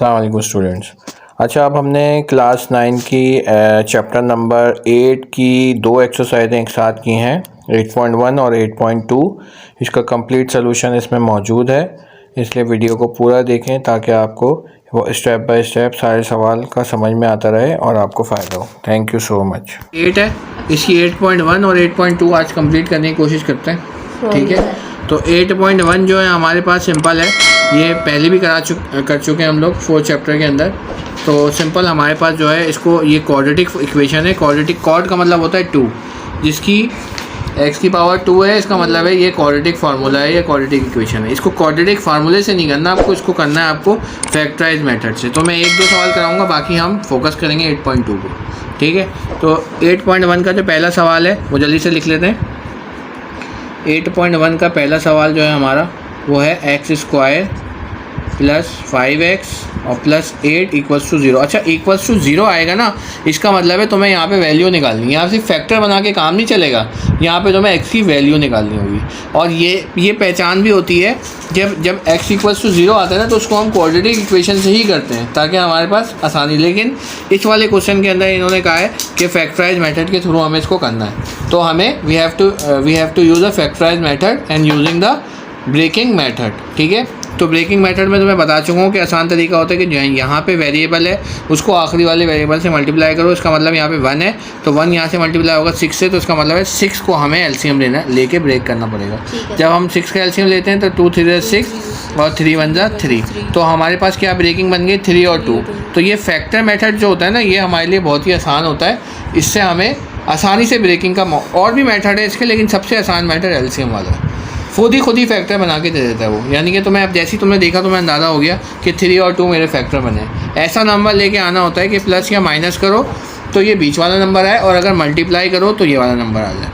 अस्सलाम स्टूडेंट्स। अच्छा, अब हमने क्लास 9 की चैप्टर नंबर 8 की दो एक्सरसाइजें एक साथ की हैं, 8.1 और 8.2। इसका कंप्लीट सलूशन इसमें मौजूद है, इसलिए वीडियो को पूरा देखें ताकि आपको वो स्टेप बाय स्टेप सारे सवाल का समझ में आता रहे और आपको फ़ायदा हो। Thank you so much. 8 है, इसकी 8.1 और 8.2 आज कंप्लीट करने की कोशिश करते हैं, ठीक है। तो 8.1 जो है हमारे पास सिंपल है, ये पहले भी कर चुके हैं हम लोग 4 चैप्टर के अंदर। तो सिंपल हमारे पास जो है इसको ये क्वाड्रेटिक इक्वेशन है। क्वाड्रेटिक कॉर्ड का मतलब होता है 2, जिसकी x की पावर 2 है, इसका मतलब है ये क्वाड्रेटिक फार्मूला है, ये क्वाड्रेटिक इक्वेशन है। इसको क्वाड्रेटिक फार्मूले से नहीं करना आपको, इसको करना है आपको फैक्टराइज मेथड से। तो मैं 1-2 सवाल कराऊंगा, बाकी हम फोकस करेंगे 8.2 को, ठीक है। तो 8.1 का जो पहला सवाल है वो जल्दी से लिख लेते हैं। 8.1 का पहला सवाल जो है हमारा वो है x² + 5x और +8 = 0। अच्छा, = 0 आएगा ना, इसका मतलब है तुम्हें यहाँ पे वैल्यू निकालनी है। यहाँ सिर्फ फैक्टर बना के काम नहीं चलेगा, यहाँ पे तुम्हें x की वैल्यू निकालनी होगी। और ये पहचान भी होती है, जब x = 0 आता है ना तो उसको हम क्वाड्रेटिक इक्वेशन से ही करते हैं ताकि हमारे पास आसानी। लेकिन इस वाले क्वेश्चन के अंदर इन्होंने कहा है कि फैक्टराइज मेथड के थ्रू हमें इसको करना है। तो हमें we have to use a factorise method and using the breaking method, ठीक है। तो ब्रेकिंग मेथड में तो मैं बता चुका हूँ कि आसान तरीका होता है कि जो यहाँ पे वेरिएबल है उसको आखिरी वाले वेरिएबल से मल्टीप्लाई करो। इसका मतलब यहाँ पे 1 है तो 1 यहाँ से मल्टीप्लाई होगा 6 से, तो इसका मतलब है 6 को हमें एलसीएम लेके ब्रेक करना पड़ेगा। जब हम 6 का एलसीएम लेते हैं तो 2 3 6 और 3 1 3, तो हमारे पास क्या ब्रेकिंग बन गई 3 और 2। तो ये फैक्टर मेथड जो होता है ना, ये हमारे लिए बहुत ही आसान होता है। इससे हमें आसानी से ब्रेकिंग का और भी मेथड है इसके, लेकिन सबसे आसान मेथड एलसीएम वाला है। खुद ही फैक्टर बना के दे देता है वो। यानी कि तुम्हें अब जैसे ही तुमने देखा तो मैं अंदाज़ा हो गया कि 3 और 2 मेरे फैक्टर बने। ऐसा नंबर लेके आना होता है कि प्लस या माइनस करो तो ये बीच वाला नंबर आए, और अगर मल्टीप्लाई करो तो ये वाला नंबर आ जाए,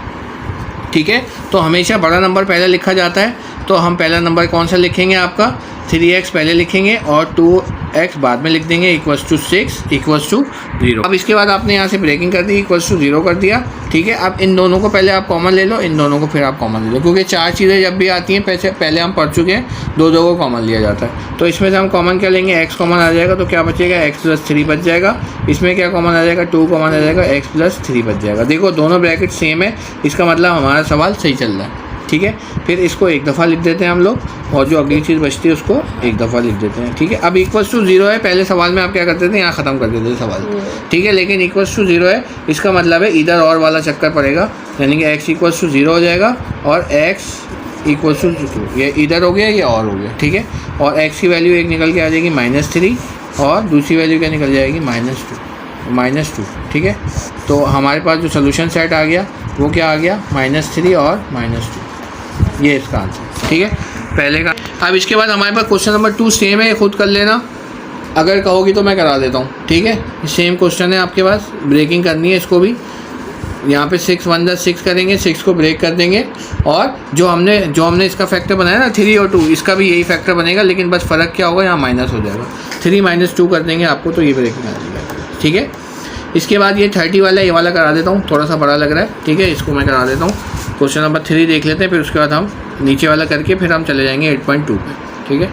ठीक है। तो हमेशा बड़ा नंबर पहले लिखा जाता है। तो हम पहला नंबर कौन सा लिखेंगे, आपका 3x पहले लिखेंगे और 2x बाद में लिख देंगे, =6 =0। अब इसके बाद आपने यहाँ से ब्रेकिंग कर दी, =0 कर दिया, ठीक है। अब इन दोनों को पहले आप कॉमन ले लो, इन दोनों को फिर आप कॉमन ले लो, क्योंकि 4 चीज़ें जब भी आती हैं पहले हम पढ़ चुके हैं, 2 को कॉमन लिया जाता है। तो इसमें से हम कॉमन क्या लेंगे, x कॉमन आ जाएगा तो क्या बचेगा, x + 3 बच जाएगा। इसमें क्या कॉमन आ जाएगा, 2 कॉमन आ जाएगा, x + 3 बच जाएगा। देखो दोनों ब्रैकेट सेम है, इसका मतलब हमारा सवाल सही चल रहा है, ठीक है। फिर इसको एक दफ़ा लिख देते हैं हम लोग, और जो अगली चीज़ बचती है उसको एक दफ़ा लिख देते हैं, ठीक है। अब =0 है, पहले सवाल में आप क्या करते थे, यहाँ ख़त्म कर देते थे सवाल, ठीक है। लेकिन =0 है, इसका मतलब है इधर और वाला चक्कर पड़ेगा, यानी कि x = 0 हो जाएगा और x = 2, ये इधर हो गया, ये और हो गया, ठीक है। और x की वैल्यू एक निकल के आ जाएगी -3, और दूसरी वैल्यू क्या निकल जाएगी, -2, ठीक है। तो हमारे पास जो सोल्यूशन सेट आ गया वो क्या आ गया, -3 और -2, ये इसका आंसर, ठीक है पहले का। अब इसके बाद हमारे पास क्वेश्चन नंबर 2 सेम है, खुद कर लेना, अगर कहोगी तो मैं करा देता हूँ, ठीक है। सेम क्वेश्चन है आपके पास, ब्रेकिंग करनी है इसको भी। यहाँ पे 6 1 6 करेंगे, 6 को ब्रेक कर देंगे, और जो हमने इसका फैक्टर बनाया ना 3 और 2, इसका भी यही फैक्टर बनेगा, लेकिन बस फ़र्क क्या होगा, यहाँ माइनस हो जाएगा, 3 - 2 कर देंगे आपको, तो ये ब्रेकिंग आ जाएगा, ठीक है। इसके बाद ये 30 वाला, ये वाला करा देता हूँ, थोड़ा सा बड़ा लग रहा है, ठीक है, इसको मैं करा देता हूँ। क्वेश्चन नंबर 3 देख लेते हैं, फिर उसके बाद हम नीचे वाला करके फिर हम चले जाएंगे 8.2 पे, ठीक है।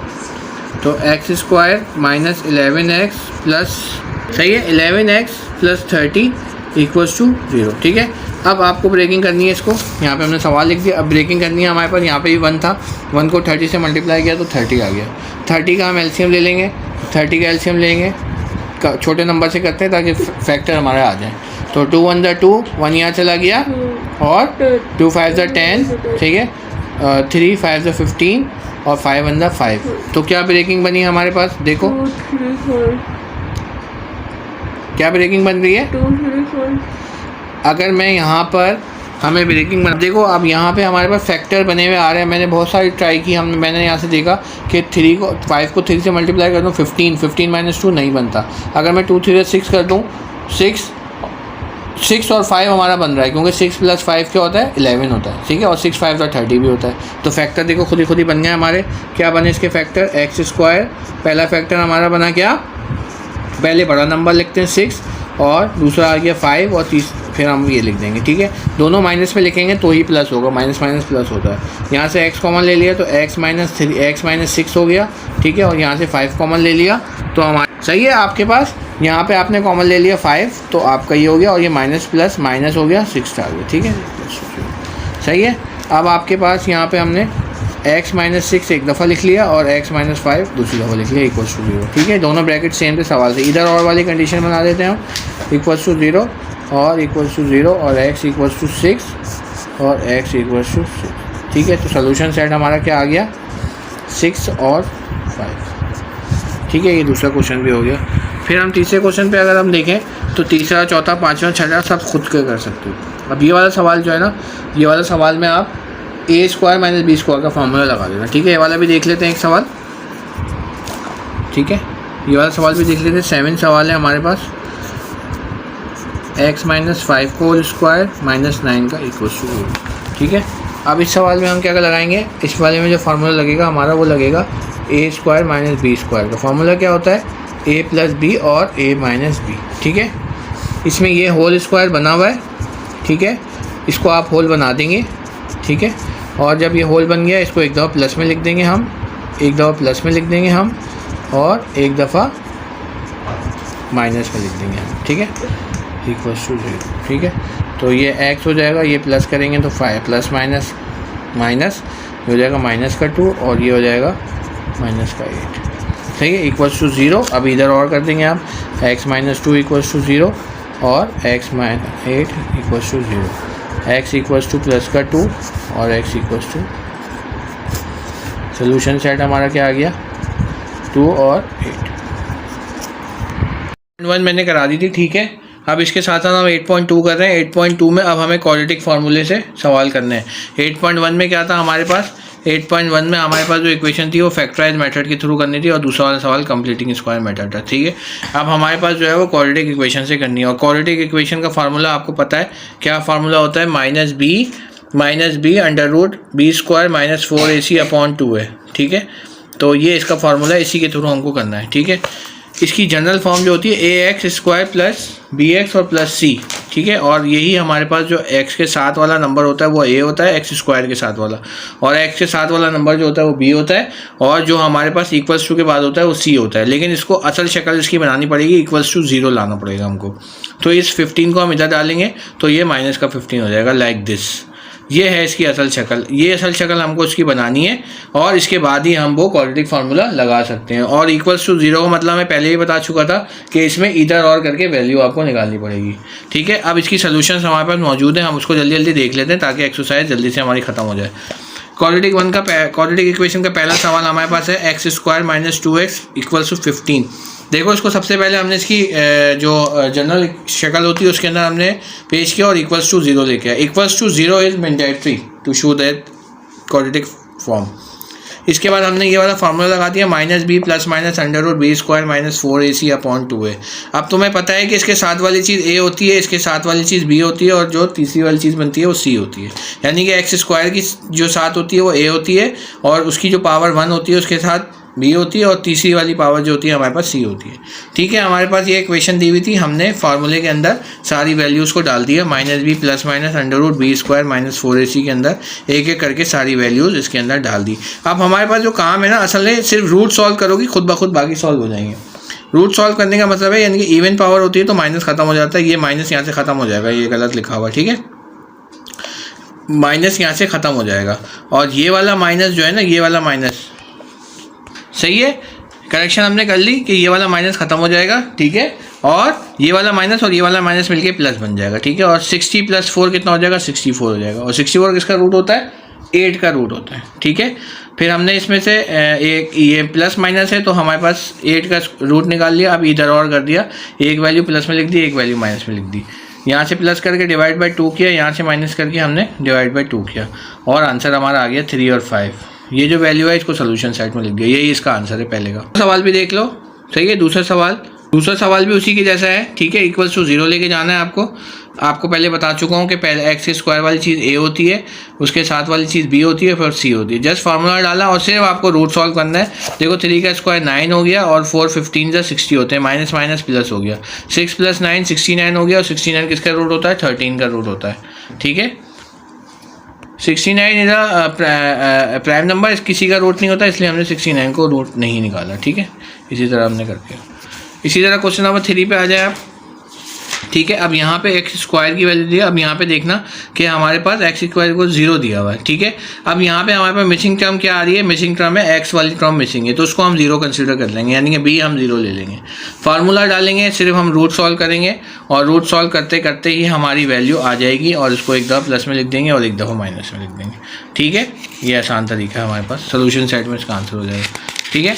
तो x² - 11x प्लस, सही है, 11x + 30 = 0, ठीक है। अब आपको ब्रेकिंग करनी है इसको, यहाँ पे हमने सवाल लिख दिया। अब ब्रेकिंग करनी है हमारे पास, यहाँ पे भी 1 था, 1 को 30 से मल्टीप्लाई किया तो 30 आ गया। 30 का हम एलसीएम ले लेंगे, 30 का एलसीएम लेंगे, छोटे नंबर से करते हैं ताकि फैक्टर हमारा आ जाए। तो 2 1 2, 1 यहाँ चला गया, और 2 5 10, ठीक है, 3 5 15 और 5 1 5। तो क्या ब्रेकिंग बनी हमारे पास, देखो 2 3 4, क्या ब्रेकिंग बन रही है। 2 3 4। अगर मैं यहाँ पर हमें ब्रेकिंग बन, देखो अब यहाँ पे हमारे पास फैक्टर बने हुए आ रहे हैं। मैंने बहुत सारी ट्राई की, मैंने यहाँ से देखा कि 5 को 3 से मल्टीप्लाई कर दूँ 15 -2 नहीं बनता। अगर मैं 2 3 6 कर दूँ, 6 और 5 हमारा बन रहा है, क्योंकि 6 + 5 क्या होता है, 11 होता है, ठीक है। और 6 5 30 भी होता है। तो फैक्टर देखो खुद ही बन गए हमारे। क्या बने इसके फैक्टर, x², पहला फैक्टर हमारा बना क्या, पहले बड़ा नंबर लिखते हैं 6, और दूसरा आ गया 5, और फिर हम ये लिख देंगे, ठीक है। दोनों माइनस में लिखेंगे तो ही प्लस होगा, माइनस प्लस होता है। यहाँ से x कॉमन ले लिया तो x - 6 हो गया, ठीक है, और यहाँ से 5 कॉमन ले लिया तो हमारा सही है। आपके पास यहाँ पे आपने कॉमन ले लिया 5, तो आपका ये हो गया, और ये माइनस प्लस माइनस हो गया 6 आ गया, ठीक है, सही है। अब आपके पास यहाँ पे हमने x माइनस 6 एक दफ़ा लिख लिया और x माइनस 5 दूसरी दफ़ा लिख लिया इक्वल्स टू 0, ठीक है। दोनों ब्रैकेट सेम थे सवाल से, इधर और वाली कंडीशन बना देते हैं हम, इक्वल्स टू 0 और इक्वल्स टू 0 और x इक्वल्स टू 6 और x इक्वल्स टू 6, ठीक है। तो सोल्यूशन सेट हमारा क्या आ गया, 6 और 5, ठीक है। ये दूसरा क्वेश्चन भी हो गया। फिर हम तीसरे क्वेश्चन पे अगर हम देखें तो तीसरा, चौथा, पाँचवा, छठा सब खुद के कर सकते हो। अब ये वाला सवाल जो है ना, ये वाला सवाल में आप ए स्क्वायर माइनस बी स्क्वायर का फार्मूला लगा देना, ठीक है। ये वाला भी देख लेते हैं एक सवाल, ठीक है। ये वाला सवाल भी देख लेते हैं। 7 सवाल है हमारे पास, x माइनस 5 का होल स्क्वायर माइनस 9 का इक्वल्स टू 0, ठीक है। अब इस सवाल में हम क्या लगाएंगे, इस वाले में जो फार्मूला लगेगा हमारा वो लगेगा ए स्क्वायर माइनस बी स्क्वायर का फार्मूला क्या होता है, ए प्लस बी और ए माइनस बी, ठीक है। इसमें ये होल स्क्वायर बना हुआ है, ठीक है, इसको आप होल बना देंगे, ठीक है। और जब ये होल बन गया इसको एक दफ़ा प्लस में लिख देंगे हम, एक दफ़ा प्लस में लिख देंगे हम, और एक दफ़ा माइनस में लिख देंगे हम, ठीक है, इक्वल्स टू 0, ठीक है। तो ये x हो जाएगा, ये प्लस करेंगे तो 5 प्लस माइनस माइनस, ये हो जाएगा माइनस का 2 और ये हो जाएगा माइनस का 8, सही है, इक्वल्स टू 0। अब इधर और कर देंगे आप, x माइनस 2 इक्वल्स टू 0 और x minus 8 equals to 0, x equals to plus का 2 और x equals to, solution set हमारा क्या आ गया, 2 और 8। 1 मैंने करा दी थी, ठीक है। अब इसके साथ साथ हम 8.2 कर रहे हैं। 8.2 में अब हमें क्वाड्रेटिक फार्मूले से सवाल करने हैं। 8.1 में क्या था हमारे पास, 8.1 में हमारे पास जो इक्वेशन थी वो फैक्टराइज मेथड के थ्रू करनी थी और दूसरा वाला सवाल कंप्लीटिंग स्क्वायर मेथड था, ठीक है। अब हमारे पास जो है वो क्वाड्रेटिक इक्वेशन से करनी है, और क्वाड्रेटिक इक्वेशन का फार्मूला आपको पता है क्या फार्मूला होता है, minus b under root b square minus 4ac upon 2 है, ठीक है। तो ये इसका फार्मूला, इसी के थ्रू हमको करना है, ठीक है। इसकी जनरल फॉर्म जो होती है A x square plus B x और प्लस सी, ठीक है। और यही हमारे पास जो x के साथ वाला नंबर होता है वो a होता है, एक्स स्क्वायर के साथ वाला, और x के साथ वाला नंबर जो होता है वो b होता है, और जो हमारे पास इक्वल्स टू के बाद होता है वो c होता है। लेकिन इसको असल शक्ल इसकी बनानी पड़ेगी, इक्वल्स टू 0 लाना पड़ेगा हमको। तो इस 15 को हम इधर डालेंगे तो ये माइनस का 15 हो जाएगा, लाइक दिस। ये है इसकी असल शक्ल, ये असल शक्ल हमको इसकी बनानी है, और इसके बाद ही हम वो क्वाड्रेटिक फार्मूला लगा सकते हैं। और इक्वल्स टू 0 का मतलब मैं पहले ही बता चुका था कि इसमें इधर और करके वैल्यू आपको निकालनी पड़ेगी, ठीक है। अब इसकी सोल्यूशंस हमारे पास मौजूद हैं, हम उसको जल्दी जल्दी देख लेते हैं ताकि एक्सरसाइज जल्दी से हमारी खत्म हो जाए। क्वाड्रेटिक इक्वेशन का पहला सवाल हमारे पास है x square minus 2x equals to 15। देखो इसको सबसे पहले हमने इसकी जो जनरल शक्ल होती है उसके अंदर हमने पेश किया और इक्वल्स टू 0 लेके आया। Equals to 0 is mandatory to show that quadratic form. इसके बाद हमने ये वाला फार्मूला लगा दिया, minus b plus minus under root b square minus 4ac upon 2 है। अब तुम्हें पता है कि इसके साथ वाली चीज़ a होती है, इसके साथ वाली चीज़ b होती है, और जो तीसरी वाली चीज़ बनती है वो c होती है। यानी कि एक्स स्क्वायर की जो साथ होती है वो a होती है, और उसकी जो पावर 1 होती है उसके साथ b होती है, और तीसरी वाली पावर जो होती है हमारे पास c होती है, ठीक है। हमारे पास ये इक्वेशन दी हुई थी, हमने फार्मूले के अंदर सारी वैल्यूज़ को डाल दिया, minus b plus minus under root b square minus 4ac के अंदर एक एक करके सारी वैल्यूज़ इसके अंदर डाल दी। अब हमारे पास जो काम है ना, असल में सिर्फ रूट सॉल्व करोगी, खुद ब खुद बाकी सॉल्व हो जाएंगे। रूट सॉल्व करने का मतलब है यानी कि इवन पावर होती है तो माइनस खत्म हो जाता है, ये माइनस यहाँ से ख़त्म हो जाएगा, ये गलत लिखा हुआ, ठीक है, माइनस यहाँ से ख़त्म हो जाएगा, और ये वाला माइनस जो है ना, ये वाला माइनस, सही है, करेक्शन हमने कर ली कि ये वाला माइनस खत्म हो जाएगा, ठीक है, और ये वाला माइनस और ये वाला माइनस मिलके प्लस बन जाएगा, ठीक है। और 60 प्लस 4 कितना हो जाएगा, 64 हो जाएगा, और 64 किसका रूट होता है, 8 का रूट होता है, ठीक है। फिर हमने इसमें से एक ये प्लस माइनस है तो हमारे पास 8 का रूट निकाल लिया। अब इधर और कर दिया, एक वैल्यू प्लस में लिख दी, एक वैल्यू माइनस में लिख दी, यहाँ से प्लस करके डिवाइड बाई 2 किया, यहाँ से माइनस करके हमने डिवाइड बाई 2 किया, और आंसर हमारा आ गया 3 और 5। ये जो वैल्यू है इसको सोल्यूशन साइड में लिख दिया, यही इसका आंसर है पहले का। सवाल भी देख लो, सही है। दूसरा सवाल भी उसी के जैसा है, ठीक है, इक्वल्स टू 0 लेके जाना है आपको पहले बता चुका हूँ कि पहले एक्स स्क्वायर वाली चीज़ a होती है, उसके साथ वाली चीज़ b होती है, फिर c होती है। जस्ट फार्मूला डाला और सिर्फ आपको रूट सॉल्व करना है। देखो 3 का स्क्वायर 9 हो गया, और 4 15 से 60 होते हैं, माइनस माइनस प्लस हो गया, 6 प्लस 9 69 हो गया, और 69 किसका रूट होता है, 13 का रूट होता है, ठीक है। 69 इज प्राइम नंबर, किसी का रूट नहीं होता, इसलिए हमने 69 को रूट नहीं निकाला। ठीक है, इसी तरह हमने करके, इसी तरह क्वेश्चन नंबर 3 पे आ जाए आप। ठीक है, अब यहाँ पे एक्स स्क्वायर की वैल्यू दी है। अब यहाँ पे देखना कि हमारे पास एक्स स्क्वायर को 0 दिया हुआ है। ठीक है, अब यहाँ पे हमारे पास मिसिंग टर्म क्या आ रही है, मिसिंग टर्म है एक्स वाली टर्म मिसिंग है, तो उसको हम 0 कंसीडर कर लेंगे, यानी कि बी हम 0 ले लेंगे। फार्मूला डालेंगे, सिर्फ हम रूट सॉल्व करेंगे और रूट सॉल्व करते करते ही हमारी वैल्यू आ जाएगी और इसको एक दफ़ा प्लस में लिख देंगे और एक दफ़ा माइनस में लिख देंगे। ठीक है, ये आसान तरीका है हमारे पास, सोल्यूशन सेट में इसका आंसर हो जाएगा। ठीक है,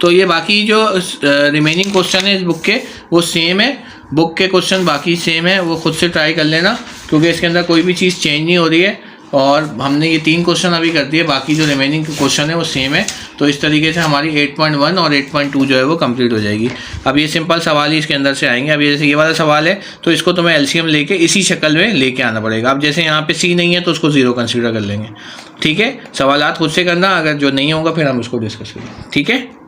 तो ये बाकी जो रिमेनिंग क्वेश्चन है इस बुक के वो सेम है, बुक के क्वेश्चन बाकी सेम है, वो खुद से ट्राई कर लेना, क्योंकि इसके अंदर कोई भी चीज़ चेंज नहीं हो रही है और हमने ये 3 क्वेश्चन अभी कर दिए, बाकी जो रिमेनिंग क्वेश्चन है वो सेम है। तो इस तरीके से हमारी 8.1 और 8.2 जो है वो कंप्लीट हो जाएगी। अब ये सिंपल सवाल ही इसके अंदर से आएंगे। अब ये जैसे ये वाला सवाल है तो इसको तुम्हें एलसीएम लेके इसी शक्ल में लेके आना पड़ेगा। अब जैसे यहाँ पे सी नहीं है तो उसको 0 कंसीडर कर लेंगे। ठीक है, सवालात खुद से करना, अगर जो नहीं होगा फिर हम उसको डिस्कस करेंगे। ठीक है।